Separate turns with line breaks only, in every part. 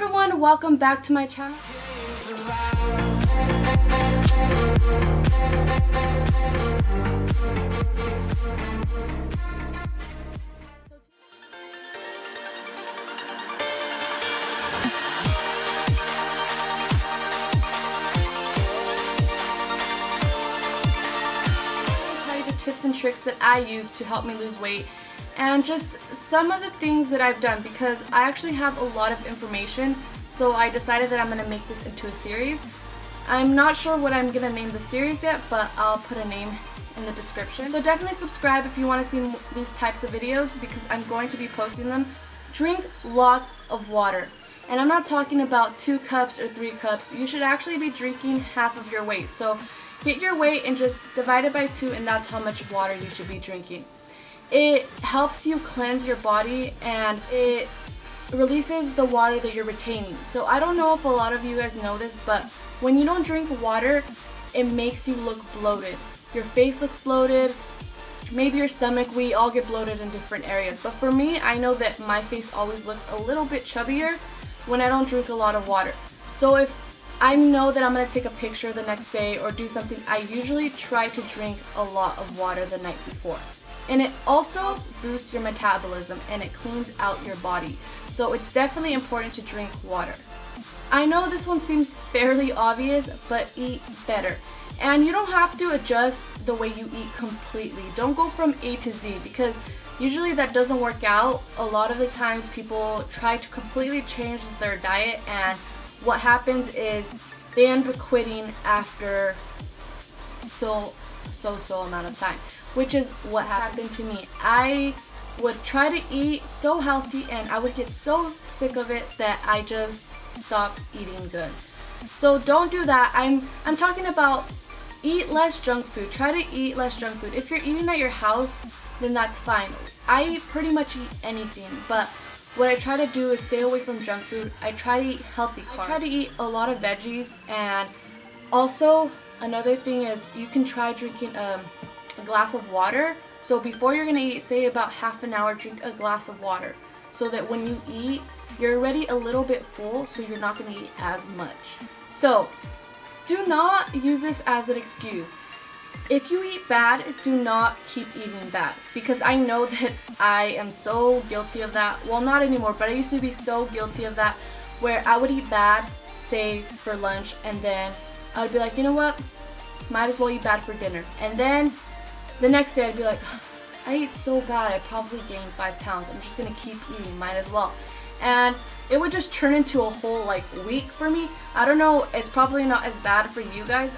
everyone, welcome back to my channel. Tips and tricks that I use to help me lose weight, and just some of the things that I've done, because I actually have a lot of information, so I decided that I'm going to make this into a series. I'm not sure what I'm going to name the series yet, but I'll put a name in the description. So definitely subscribe if you want to see these types of videos, because I'm going to be posting them. Drink lots of water. And I'm not talking about 2 cups or 3 cups. You should actually be drinking half of your weight. So get your weight and just divide it by 2, and that's how much water you should be drinking. It helps you cleanse your body, and it releases the water that you're retaining. So I don't know if a lot of you guys know this, but when you don't drink water, it makes you look bloated. Your face looks bloated, maybe your stomach. We all get bloated in different areas. But for me, I know that my face always looks a little bit chubbier when I don't drink a lot of water. So if I know that I'm going to take a picture the next day or do something, I usually try to drink a lot of water the night before. And it also boosts your metabolism, and it cleans out your body. So it's definitely important to drink water. I know this one seems fairly obvious, but eat better. And you don't have to adjust the way you eat completely. Don't go from A to Z, because usually that doesn't work out. A lot of the times people try to completely change their diet, and what happens is they end up quitting after so amount of time, which is what happened to me. I would try to eat so healthy, and I would get so sick of it that I just stopped eating good. So don't do that. I'm talking about eat less junk food. Try to eat less junk food. If you're eating at your house, then that's fine. I pretty much eat anything, but what I try to do is stay away from junk food. I try to eat healthy carbs. I try to eat a lot of veggies, and also another thing is you can try drinking a glass of water. So before you're going to eat, say about half an hour, drink a glass of water, so that when you eat, you're already a little bit full, so you're not going to eat as much. So do not use this as an excuse. If you eat bad, do not keep eating bad, because I know that I am so guilty of that. Well, not anymore, but I used to be so guilty of that, where I would eat bad, say for lunch, and then I would be like, you know what, might as well eat bad for dinner. And then the next day I'd be like, I ate so bad, I probably gained 5 pounds. I'm just gonna keep eating, might as well. And it would just turn into a whole week for me. I don't know, it's probably not as bad for you guys.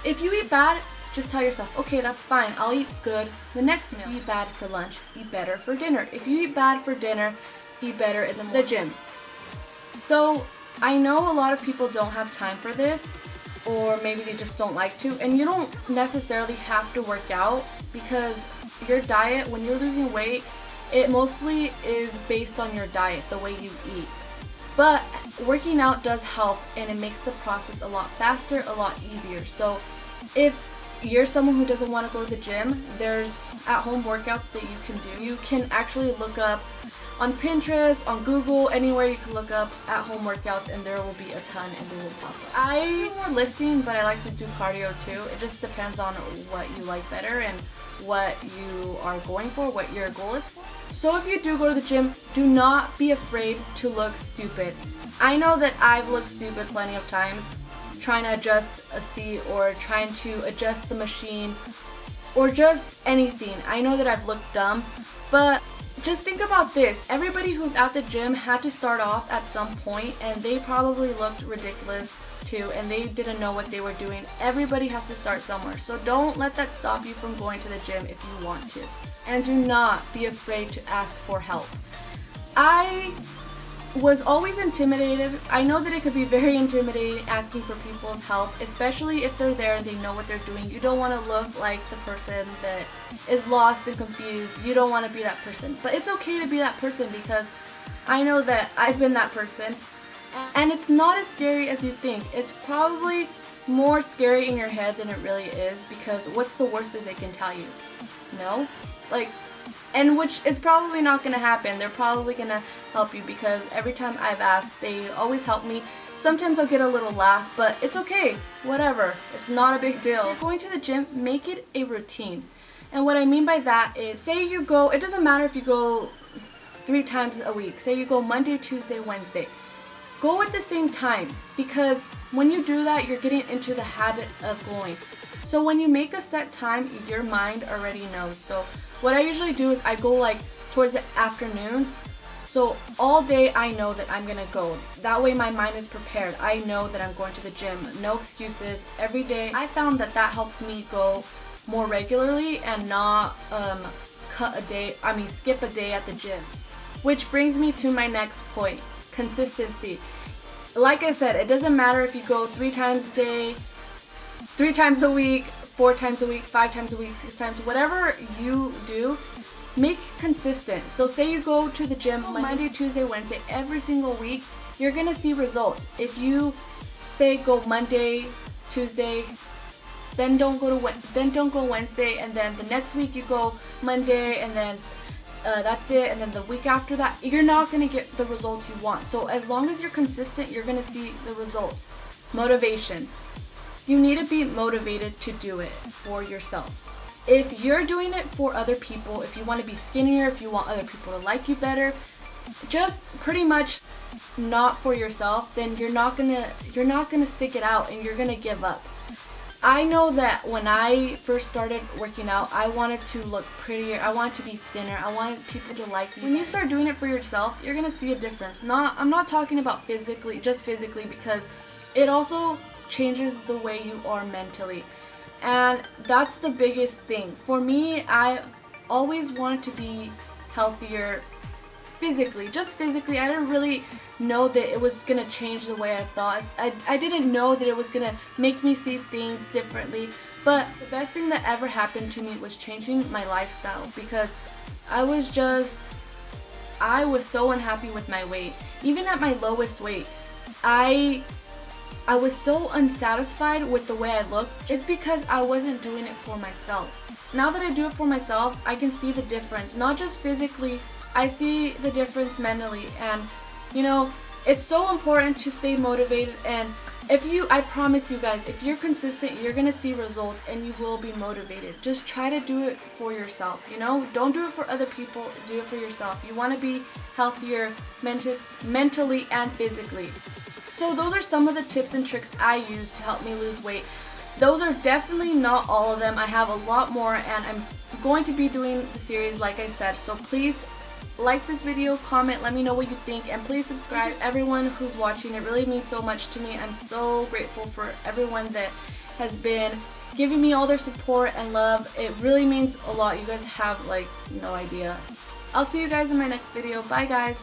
If you eat bad, just tell yourself, okay, that's fine, I'll eat good the next meal. Eat bad for lunch, eat better for dinner. If you eat bad for dinner, eat better in the gym. So I know a lot of people don't have time for this, or maybe they just don't like to, and you don't necessarily have to work out, because your diet, when you're losing weight, it mostly is based on your diet, the way you eat. But working out does help, and it makes the process a lot faster, a lot easier. So if you're someone who doesn't want to go to the gym, there's at-home workouts that you can do. You can actually look up on Pinterest, on Google, anywhere you can look up at-home workouts, and there will be a ton, and they will pop up. I do more lifting, but I like to do cardio too. It just depends on what you like better and what you are going for, what your goal is for. So if you do go to the gym, do not be afraid to look stupid. I know that I've looked stupid plenty of times, trying to adjust a seat or trying to adjust the machine or just anything. I know that I've looked dumb, but just think about this. Everybody who's at the gym had to start off at some point, and they probably looked ridiculous too, and they didn't know what they were doing. Everybody has to start somewhere, so don't let that stop you from going to the gym if you want to. And do not be afraid to ask for help. I was always intimidated. I know that it could be very intimidating asking for people's help, especially if they're there and they know what they're doing. You don't want to look like the person that is lost and confused. You don't want to be that person. But it's okay to be that person, because I know that I've been that person. And it's not as scary as you think. It's probably more scary in your head than it really is, because what's the worst that they can tell you? No? And which is probably not going to happen. They're probably going to help you because every time I've asked, they always help me. Sometimes I'll get a little laugh, but it's okay. Whatever. It's not a big deal. If you're going to the gym, make it a routine. And what I mean by that is, say you go, it doesn't matter if you go 3 times a week. Say you go Monday, Tuesday, Wednesday. Go at the same time, because when you do that, you're getting into the habit of going. So when you make a set time, your mind already knows. So what I usually do is I go like towards the afternoons. So all day I know that I'm gonna go. That way my mind is prepared. I know that I'm going to the gym. No excuses. Every day. I found that helped me go more regularly and not skip a day at the gym. Which brings me to my next point, consistency. Like I said, it doesn't matter if you go 3 times a day, 3 times a week, 4 times a week, 5 times a week, 6 times, whatever you do, make it consistent. So say you go to the gym Monday, Tuesday, Wednesday, every single week, you're gonna see results. If you say go Monday, Tuesday, then don't go Wednesday, and then the next week you go Monday, and then that's it, and then the week after that, you're not going to get the results you want. So as long as you're consistent, you're going to see the results. Motivation. You need to be motivated to do it for yourself. If you're doing it for other people, if you want to be skinnier, if you want other people to like you better, just pretty much not for yourself, then you're not gonna stick it out and you're gonna give up. I know that when I first started working out, I wanted to look prettier, I wanted to be thinner, I wanted people to like me. When you start doing it for yourself, you're gonna see a difference. I'm not talking about physically, just physically, because it also changes the way you are mentally. And that's the biggest thing. For me, I always wanted to be healthier physically, just physically. I didn't really know that it was gonna change the way I thought. I didn't know that it was gonna make me see things differently. But the best thing that ever happened to me was changing my lifestyle, because I was so unhappy with my weight. Even at my lowest weight, I was so unsatisfied with the way I looked. It's because I wasn't doing it for myself. Now that I do it for myself, I can see the difference. Not just physically, I see the difference mentally. And you know, it's so important to stay motivated. And I promise you guys, if you're consistent, you're gonna see results and you will be motivated. Just try to do it for yourself, you know? Don't do it for other people, do it for yourself. You wanna be healthier mentally and physically. So those are some of the tips and tricks I use to help me lose weight. Those are definitely not all of them. I have a lot more, and I'm going to be doing the series like I said. So please like this video, comment, let me know what you think, and please subscribe. Everyone who's watching, it really means so much to me. I'm so grateful for everyone that has been giving me all their support and love. It really means a lot. You guys have like no idea. I'll see you guys in my next video. Bye guys.